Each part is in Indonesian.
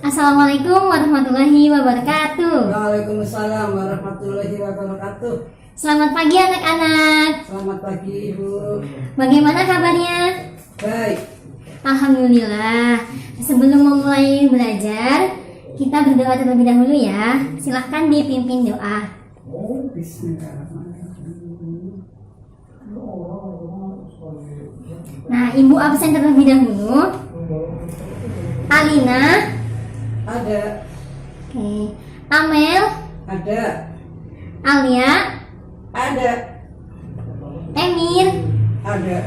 Assalamualaikum warahmatullahi wabarakatuh. Waalaikumsalam warahmatullahi wabarakatuh. Selamat pagi anak-anak. Selamat pagi Ibu. Bagaimana kabarnya? Baik. Alhamdulillah. Sebelum memulai belajar, kita berdoa terlebih dahulu ya. Silahkan dipimpin doa. Bismillahirrahmanirrahim. Nah, Ibu absen terlebih dahulu. Alina. Ada. Oke. Amel. Ada. Alia. Ada. Emir. Ada.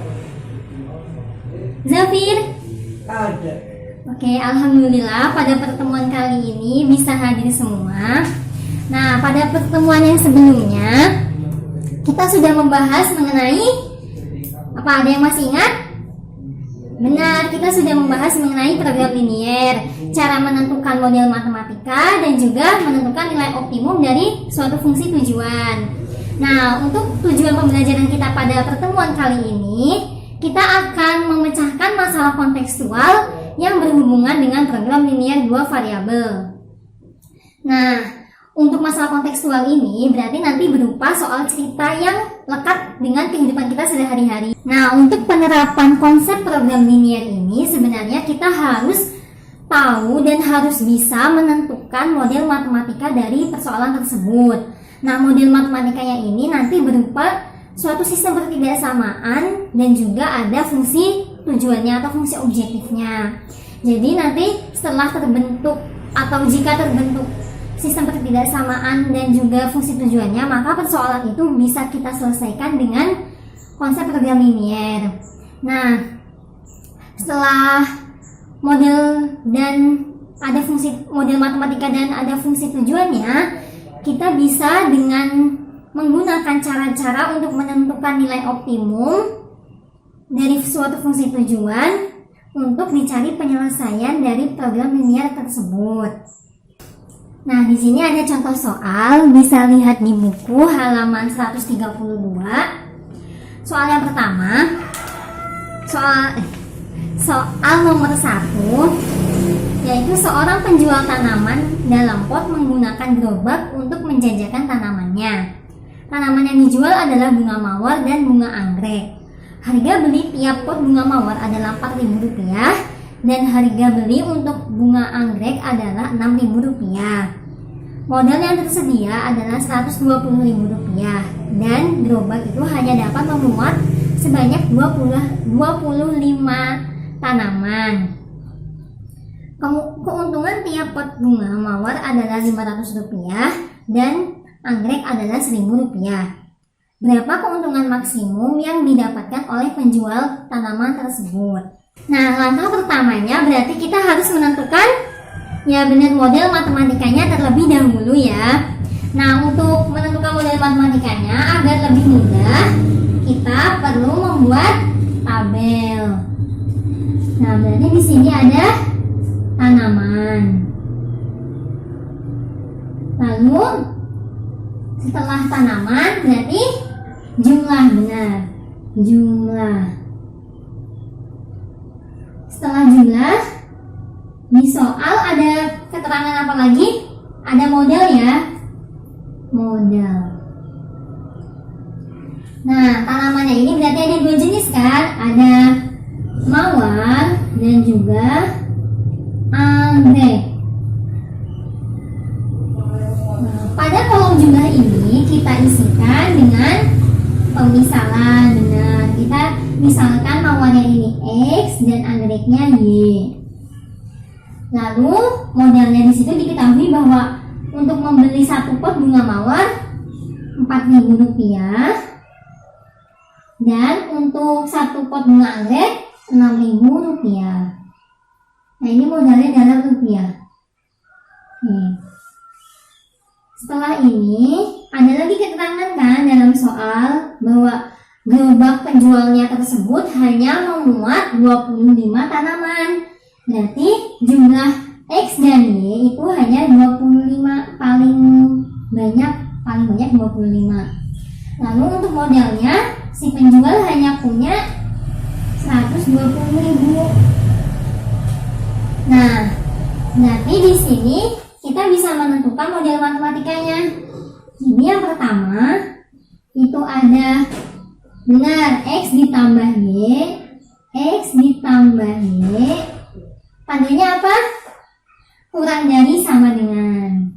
Zafir. Ada. Oke, alhamdulillah pada pertemuan kali ini bisa hadir semua. Nah, pada pertemuan yang sebelumnya kita sudah membahas mengenai apa? Ada yang masih ingat? Benar, kita sudah membahas mengenai program linier, cara menentukan model matematika dan juga menentukan nilai optimum dari suatu fungsi tujuan. Nah, untuk tujuan pembelajaran kita pada pertemuan kali ini, kita akan memecahkan masalah kontekstual yang berhubungan dengan program linier dua variabel. Nah, untuk masalah kontekstual ini berarti nanti berupa soal cerita yang lekat dengan kehidupan kita sehari-hari. Nah, untuk penerapan konsep program linier ini sebenarnya kita harus tahu dan harus bisa menentukan model matematika dari persoalan tersebut. Nah, model matematikanya ini nanti berupa suatu sistem pertidaksamaan dan juga ada fungsi tujuannya atau fungsi objektifnya. Jadi nanti setelah terbentuk atau jika terbentuk sistem pertidaksamaan dan juga fungsi tujuannya, maka persoalan itu bisa kita selesaikan dengan konsep program linier. Nah, setelah model dan ada fungsi model matematika dan ada fungsi tujuannya, kita bisa dengan menggunakan cara-cara untuk menentukan nilai optimum dari suatu fungsi tujuan untuk dicari penyelesaian dari program linier tersebut. Nah, di sini ada contoh soal, bisa lihat di buku halaman 132. Soal yang pertama, soal nomor 1, yaitu seorang penjual tanaman dalam pot menggunakan gerobak untuk menjajakan tanamannya. Tanaman yang dijual adalah bunga mawar dan bunga anggrek. Harga beli tiap pot bunga mawar adalah Rp4.000 dan harga beli untuk bunga anggrek adalah Rp6.000. Modal yang tersedia adalah Rp120.000 dan gerobak itu hanya dapat memuat sebanyak 25 tanaman. Keuntungan tiap pot bunga mawar adalah Rp500 dan anggrek adalah Rp1.000. Berapa keuntungan maksimum yang didapatkan oleh penjual tanaman tersebut? Nah, langkah pertamanya berarti kita harus menentukan model matematikanya terlebih dahulu ya. Nah, untuk menentukan model matematikanya agar lebih mudah, kita perlu membuat tabel. Nah, berarti di sini ada tanaman. Lalu setelah tanaman berarti jumlah, benar. Jumlah. Setelah jumlah, di soal ada keterangan apa lagi? Ada model ya. Model. Nah, tanamannya ini berarti ada dua jenis kan? Ada mawar dan juga anggrek. Nah, pada kolom jumlah ini kita isikan dengan pemisalan. Benar. Kita misalkan mawarnya ini X dan anggreknya Y. Lalu modelnya di situ diketahui bahwa untuk membeli satu pot bunga mawar Rp4.000 dan untuk satu pot bunga anggrek Rp6.000. Nah, ini modalnya dalam rupiah. Setelah ini ada lagi keterangan kan dalam soal bahwa gerobak penjualnya tersebut hanya memuat 25 tanaman. Berarti jumlah X dan Y itu hanya 25, paling banyak 25. Lalu untuk modelnya si penjual hanya punya 120.000. Nah, berarti di sini kita bisa menentukan model matematikanya. Ini yang pertama itu ada benar X ditambah Y, X ditambah Y, tandanya apa? Kurang dari sama dengan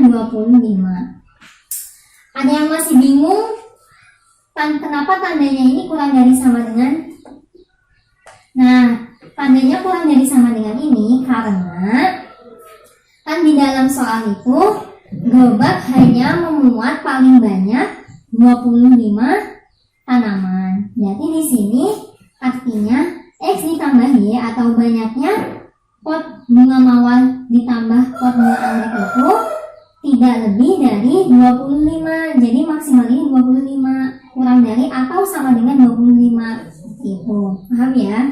25. Ada yang masih bingung kenapa tandanya ini kurang dari sama dengan? Nah, tandanya kurang dari sama dengan ini karena kan di dalam soal itu gerobak hanya memuat paling banyak 25 tanaman. Jadi di sini artinya X ditambah Y atau banyaknya pot bunga mawar ditambah pot bunga anggrek itu tidak lebih dari 25. Jadi maksimal ini 25, kurang dari atau sama dengan 25 itu. Paham ya?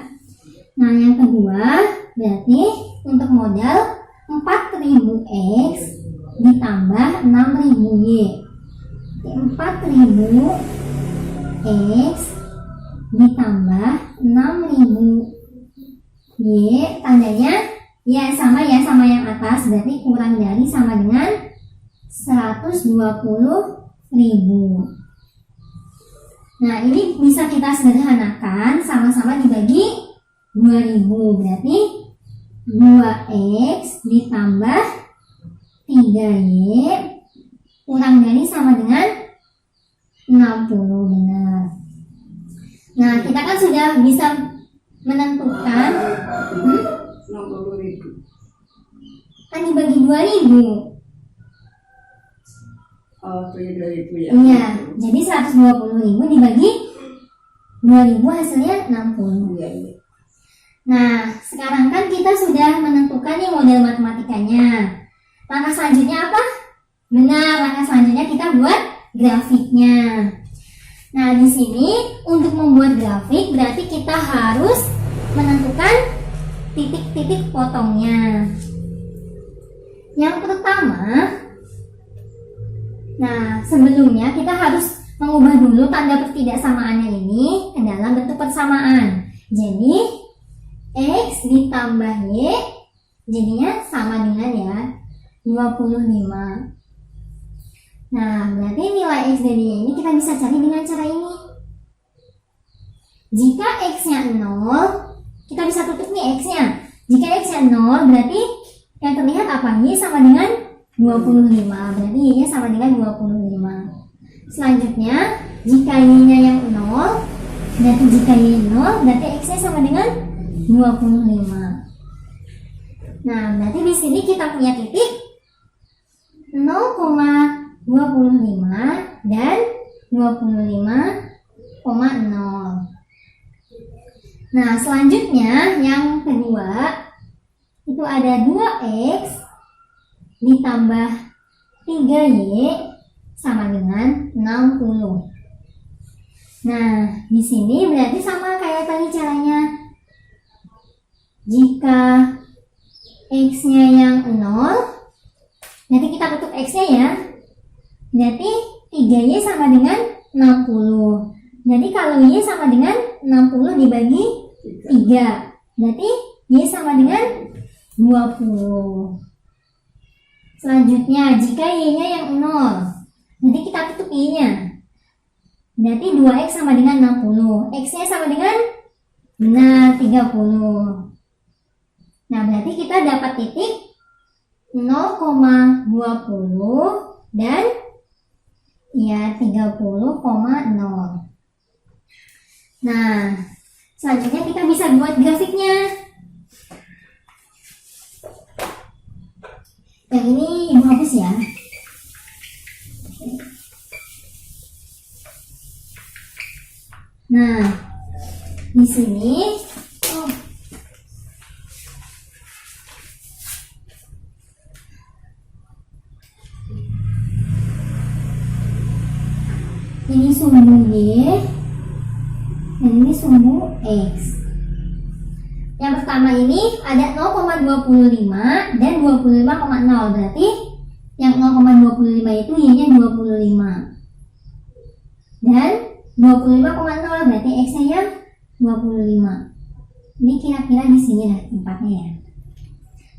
Nah, yang kedua berarti untuk modal 4.000 X ditambah 6.000 Y. 4.000 X ditambah 6.000 Y, tandanya ya sama yang atas, berarti kurang dari sama dengan 120.000. Nah, ini bisa kita sederhanakan, sama-sama dibagi 2.000, berarti 2X ditambah 3Y kurang dari sama dengan 60, benar. Nah, kita kan sudah bisa menentukan 60.000. kan dibagi 2.000. Oh, 2.000 ya. Iya, jadi 120.000 dibagi 2.000 hasilnya 60. Iya, iya. Nah, sekarang kan kita sudah menentukan nih model matematikanya. Langkah selanjutnya apa? Benar, langkah selanjutnya kita buat grafiknya. Nah, di sini untuk membuat grafik berarti kita harus menentukan titik-titik potongnya. Yang pertama, nah sebelumnya kita harus mengubah dulu tanda pertidaksamaannya ini ke dalam bentuk persamaan. Jadi X ditambah Y jadinya sama dengan ya 25. Nah, berarti nilai X dari Y ini kita bisa cari dengan cara ini. Jika X-nya 0, kita bisa tutup nih X-nya. Jika X-nya 0, berarti yang terlihat apa? Y sama dengan 25. Berarti Y-nya sama dengan 25. Selanjutnya, jika Y-nya yang 0, berarti jika Y 0, berarti X-nya sama dengan 25. Nah, berarti di sini kita punya titik 0,25 dan 25,0. Nah, selanjutnya yang kedua itu ada 2X ditambah 3Y sama dengan 60. Nah, di sini berarti sama kayak tadi caranya. Jika X-nya yang 0, nanti kita tutup X-nya ya. Berarti 3Y sama dengan 60. Jadi kalau Y sama dengan 60 dibagi 3, berarti Y sama dengan 20. Selanjutnya, jika Y-nya yang 0, nanti kita tutup Y-nya. Berarti 2X sama dengan 60. X-nya sama dengan benar 30. Nah, berarti kita dapat titik 0,20 dan ya 30,0. Nah, selanjutnya kita bisa buat grafiknya. Yang ini Ibu hapus ya. Nah, di sini ini sumbu Y dan ini sumbu X. Yang pertama ini ada 0,25 dan 25,0, berarti yang 0,25 itu Y-nya 25 dan 25,0 berarti X-nya yang 25. Ini kira-kira di sini lah tempatnya ya.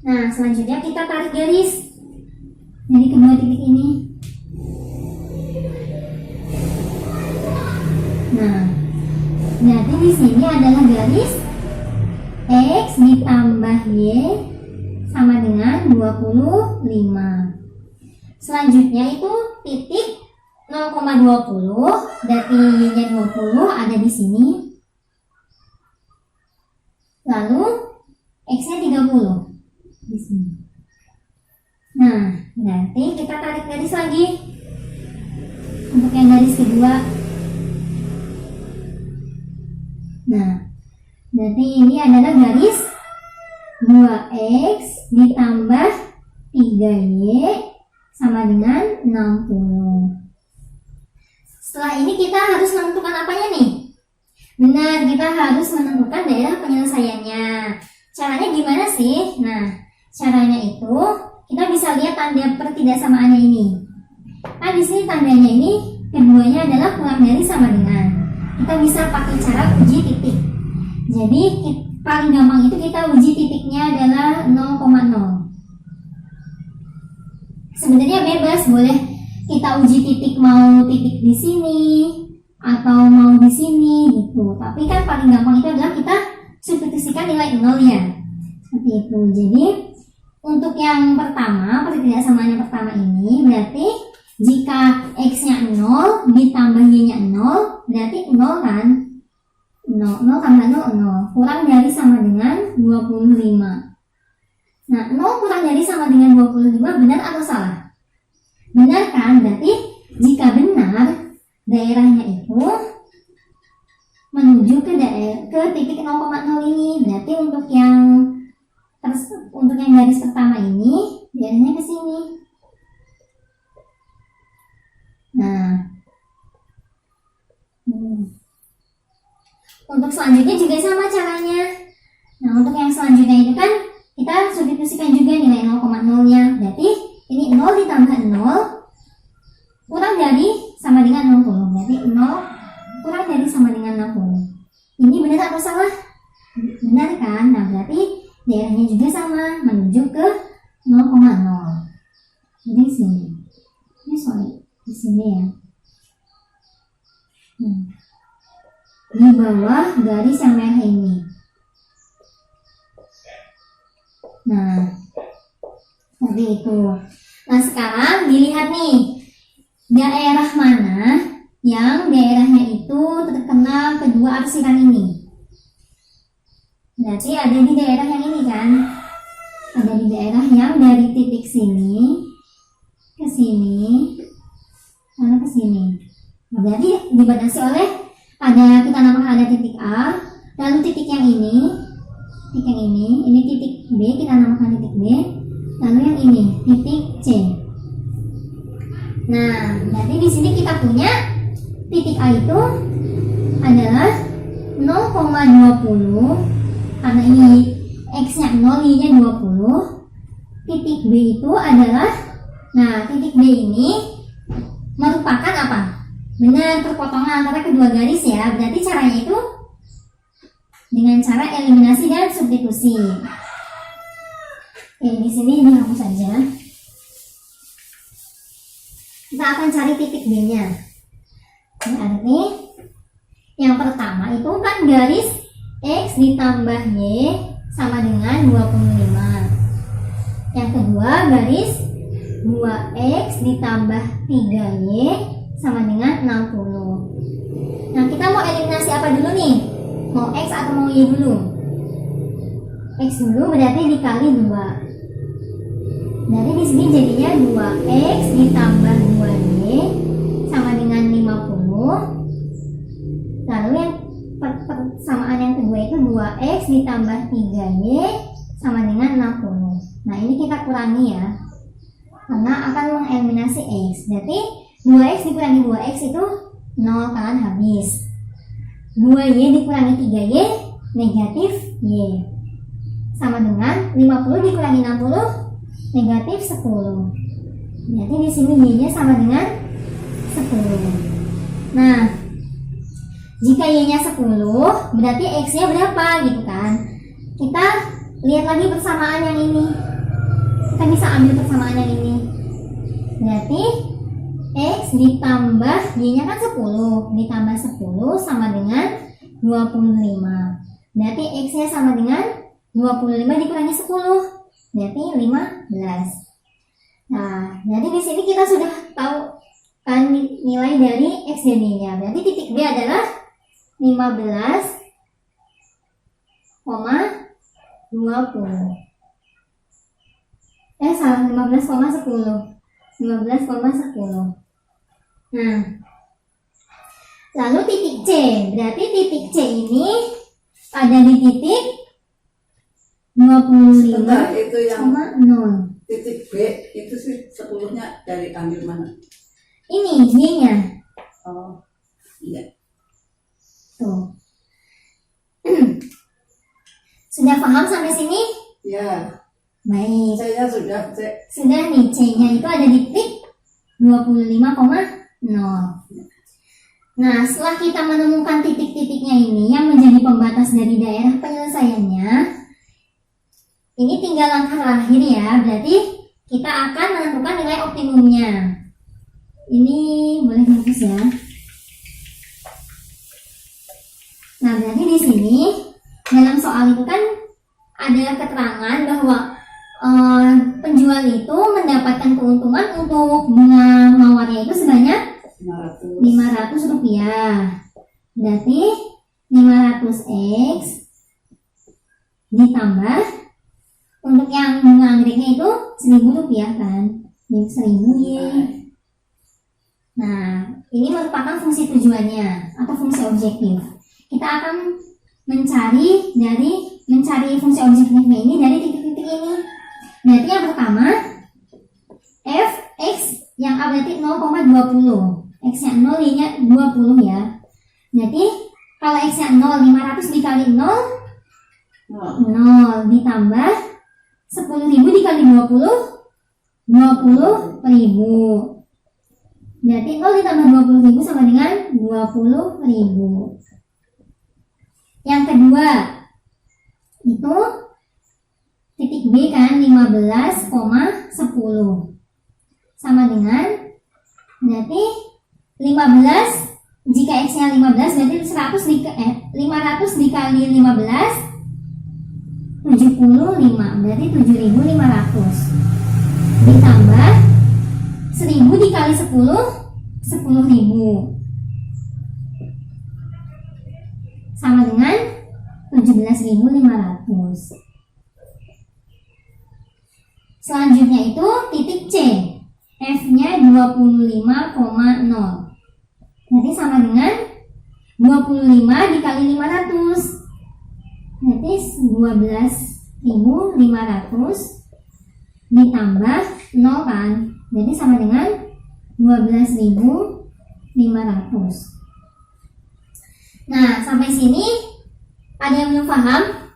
Nah, selanjutnya kita tarik garis dari kedua titik ini. Nah, berarti di sini adalah garis X ditambah Y sama dengan 25. Selanjutnya itu titik 0,20, berarti Y-nya 20 ada di sini. Lalu X-nya 30 di sini. Nah, berarti kita tarik garis lagi untuk yang garis kedua. Nah, berarti ini adalah garis 2X ditambah 3Y sama dengan 60. Setelah ini kita harus menentukan apanya nih? Benar, kita harus menentukan daerah penyelesaiannya. Caranya gimana sih? Nah, caranya itu kita bisa lihat tanda pertidaksamaannya ini. Nah, di sini tandanya ini keduanya adalah kurang dari sama dengan. Kita bisa pakai cara uji titik. Jadi paling gampang itu kita uji titiknya adalah 0,0. Sebenarnya bebas, boleh kita uji titik mau titik di sini atau mau di sini gitu. Tapi kan paling gampang itu adalah kita substitusikan nilai 0 ya. Seperti itu. Jadi untuk yang pertama, pertidaksamaan yang pertama ini berarti jika X-nya 0 ditambah Y-nya 0, berarti 0 kan? 0 tambah 0, 0. Kurang dari sama dengan 25. Nah, 0 kurang dari sama dengan 25 benar atau salah? Benar kan? Berarti jika benar, daerahnya itu menuju ke titik 0,0 ini. Berarti untuk yang garis pertama ini daerahnya ke sini. Nah, untuk selanjutnya juga sama caranya. Nah, untuk yang selanjutnya itu kan kita substitusikan juga nilai 0,0-nya. Berarti ini 0 ditambah 0 kurang dari sama dengan 60. Berarti 0 kurang dari sama dengan 60. Ini benar atau salah? Benar kan? Nah, berarti daerahnya juga sama, menuju ke 0,0. Jadi di sini. Ini sorry, di sini ya. Di bawah garis yang merah ini. Nah, seperti itu. Nah, sekarang dilihat nih, daerah mana yang daerahnya itu terkena kedua arsiran ini. Berarti ada di daerah yang ini kan? Ada di daerah yang dari titik sini ke sini, lalu ke sini. Nah, berarti dibatasi oleh kita namakan ada titik A, lalu titik yang ini, ini titik B, kita namakan titik B, lalu yang ini titik C. Nah, berarti di sini kita punya titik A itu adalah 0,20 karena ini X-nya 0, Y-nya 20. Titik B itu adalah, nah titik B ini merupakan apa? Benar, perpotongan antara kedua garis ya. Berarti caranya itu dengan cara eliminasi dan substitusi. Oke, di sini dihapus saja. Kita akan cari titik B-nya. Berarti yang pertama itu kan garis X ditambah Y sama dengan 25. Yang kedua garis 2X ditambah 3Y sama dengan 60. Nah, kita mau eliminasi apa dulu nih? Mau X atau mau Y dulu? X dulu berarti dikali 2. Dari di sini jadinya 2X ditambah 2Y sama dengan 50. Lalu yang persamaan yang kedua itu 2X ditambah 3Y sama dengan 60. Nah, ini kita kurangi ya, karena akan mengeliminasi X. Berarti 2X dikurangi 2X itu 0 kan, habis. 2Y dikurangi 3Y negatif Y sama dengan 50 dikurangi 60 negatif 10. Berarti di sini Y-nya sama dengan 10. Nah, Jika Y-nya 10, berarti X-nya berapa gitu kan. Kita lihat lagi persamaan yang ini. Kita bisa ambil persamaan yang ini. Berarti X ditambah Y-nya kan 10, ditambah 10 sama dengan 25. Berarti X-nya sama dengan 25 dikurangi 10, berarti 15. Nah, jadi di sini kita sudah tahu kan nilai dari X dan Y-nya. Berarti titik B adalah 15,20. Salah, 15,10. 15,10. Nah, lalu titik C. Berarti titik C ini ada di titik 25,0. Bentar, itu yang 0. titik B itu sih 10-nya dari ambil mana? Ini Y-nya. Oh, iya. Tuh. Sudah paham sampai sini? Ya, Baik. saya sudah cek. Sudah nih, C-nya itu ada di titik 25,0. Nah, setelah kita menemukan titik-titiknya ini yang menjadi pembatas dari daerah penyelesaiannya, ini tinggal langkah terakhir ya. Berarti kita akan menentukan nilai optimumnya. Ini boleh hapus ya. Nah, berarti di sini dalam soal itu kan ada keterangan bahwa penjual itu mendapatkan keuntungan untuk bunga mawarnya itu sebanyak 500 rupiah. Berarti 500 X ditambah untuk yang bunga anggreknya itu 1000 rupiah kan, 1000 Y. Nah, ini merupakan fungsi tujuannya atau fungsi objektif. Kita akan mencari fungsi objektifnya ini dari titik-titik ini. Berarti yang pertama f x yang A berarti 0,20. X nya 0, Y nya 20 ya. Berarti kalau X nya 0, 500 dikali 0 0 ditambah 10.000 dikali 20 20.000. Berarti 0 ditambah 20.000 sama dengan 20.000. Yang kedua itu titik B kan 15,10 sama dengan berarti 15 jika X nya 15 berarti 500 dikali 15 75 berarti 7.500 ditambah 1000 dikali 10 10.000 sama dengan 17.500. Selanjutnya itu titik C, F-nya 25,0. Berarti sama dengan 25 dikali 500. Berarti 12.500 ditambah 0 kan. Berarti sama dengan 12.500. Nah, sampai sini ada yang belum paham?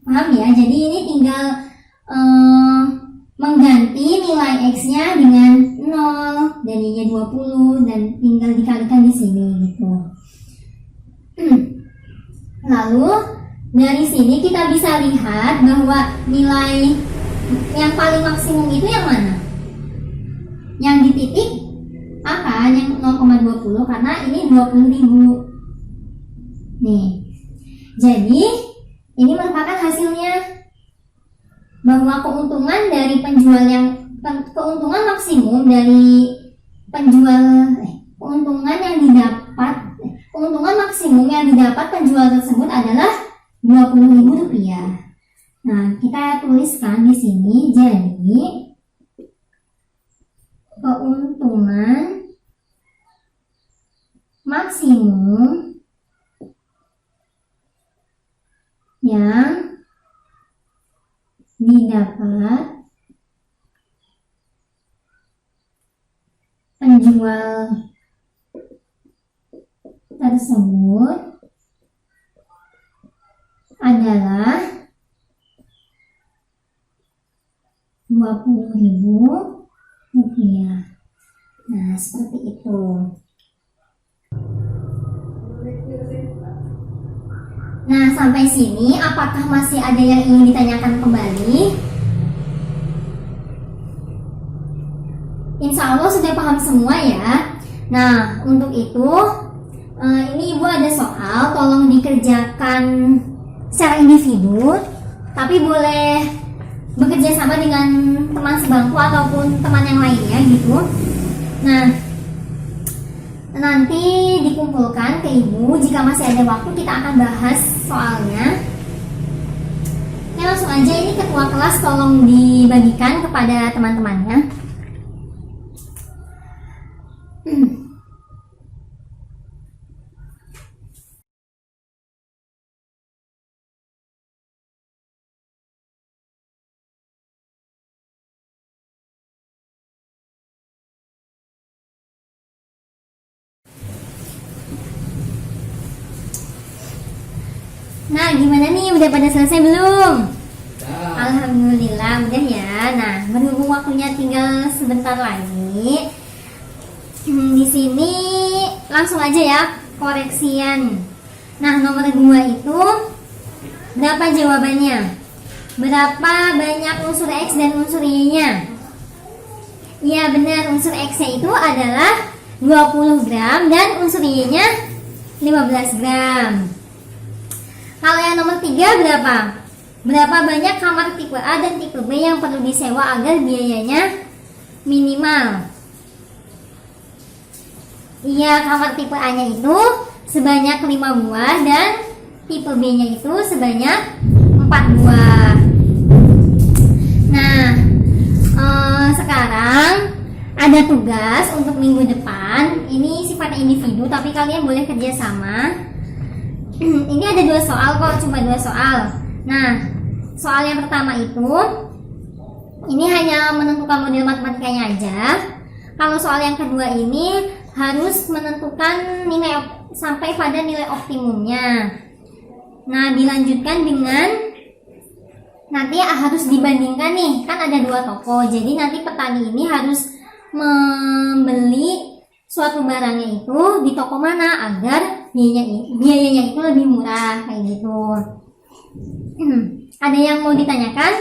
Paham ya? Jadi ini tinggal mengganti nilai X-nya dengan 0 dan Y-nya 20 dan tinggal dikalikan di sini gitu. Lalu dari sini kita bisa lihat bahwa nilai yang paling maksimum itu yang mana? Yang di titik A kan, yang 0,20 karena ini 20.000. Nih. Jadi ini merupakan hasilnya bahwa keuntungan dari penjual keuntungan maksimum dari penjual keuntungan maksimum yang didapat penjual tersebut adalah 20.000 rupiah. Nah, kita tuliskan di sini. Jadi keuntungan maksimum yang didapat penjual tersebut adalah 20.000 rupiah. Nah, seperti itu. Nah, sampai sini apakah masih ada yang ingin ditanyakan kembali? Insya Allah sudah paham semua ya. Nah, untuk itu ini Ibu ada soal, tolong dikerjakan secara individu, tapi boleh bekerja sama dengan teman sebangku ataupun teman yang lainnya gitu. Nah, nanti dikumpulkan ke Ibu, jika masih ada waktu kita akan bahas soalnya. Ya, langsung aja, ini ketua kelas tolong dibagikan kepada teman-temannya. Nah, gimana nih? Udah pada selesai belum? Alhamdulillah, udah ya. Nah, berhubung waktunya tinggal sebentar lagi, di sini langsung aja ya koreksian. Nah, nomor 2 itu berapa jawabannya? Berapa banyak unsur X dan unsur Y-nya? Iya benar, unsur X-nya itu adalah 20 gram dan unsur Y-nya 15 gram. Kalau yang nomor 3 berapa? Berapa banyak kamar tipe A dan tipe B yang perlu disewa agar biayanya minimal? Iya, kamar tipe A-nya itu sebanyak 5 buah dan tipe B-nya itu sebanyak 4 buah. Nah, sekarang ada tugas untuk minggu depan. Ini sifatnya individu, tapi kalian boleh kerja sama. Ini ada 2 soal kok, cuma 2 soal. Nah, soal yang pertama itu ini hanya menentukan model matematikanya aja. Kalau soal yang kedua ini harus menentukan nilai sampai pada nilai optimumnya. Nah, dilanjutkan dengan nanti harus dibandingkan nih, kan ada 2 toko. Jadi nanti petani ini harus membeli suatu barangnya itu di toko mana agar biayanya itu lebih murah, kayak gitu. Ada yang mau ditanyakan?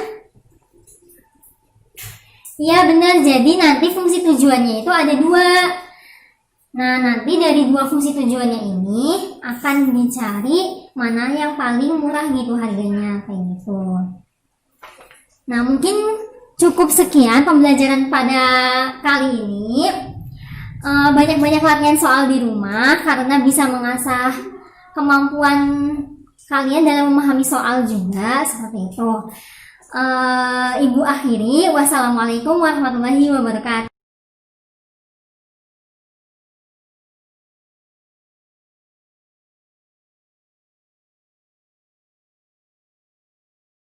Iya benar, jadi nanti fungsi tujuannya itu ada 2. Nah, nanti dari 2 fungsi tujuannya ini akan dicari mana yang paling murah gitu harganya, kayak gitu. Nah, mungkin cukup sekian pembelajaran pada kali ini. Banyak-banyak latihan soal di rumah karena bisa mengasah kemampuan kalian dalam memahami soal juga, seperti itu. Ibu akhiri, wassalamualaikum warahmatullahi wabarakatuh.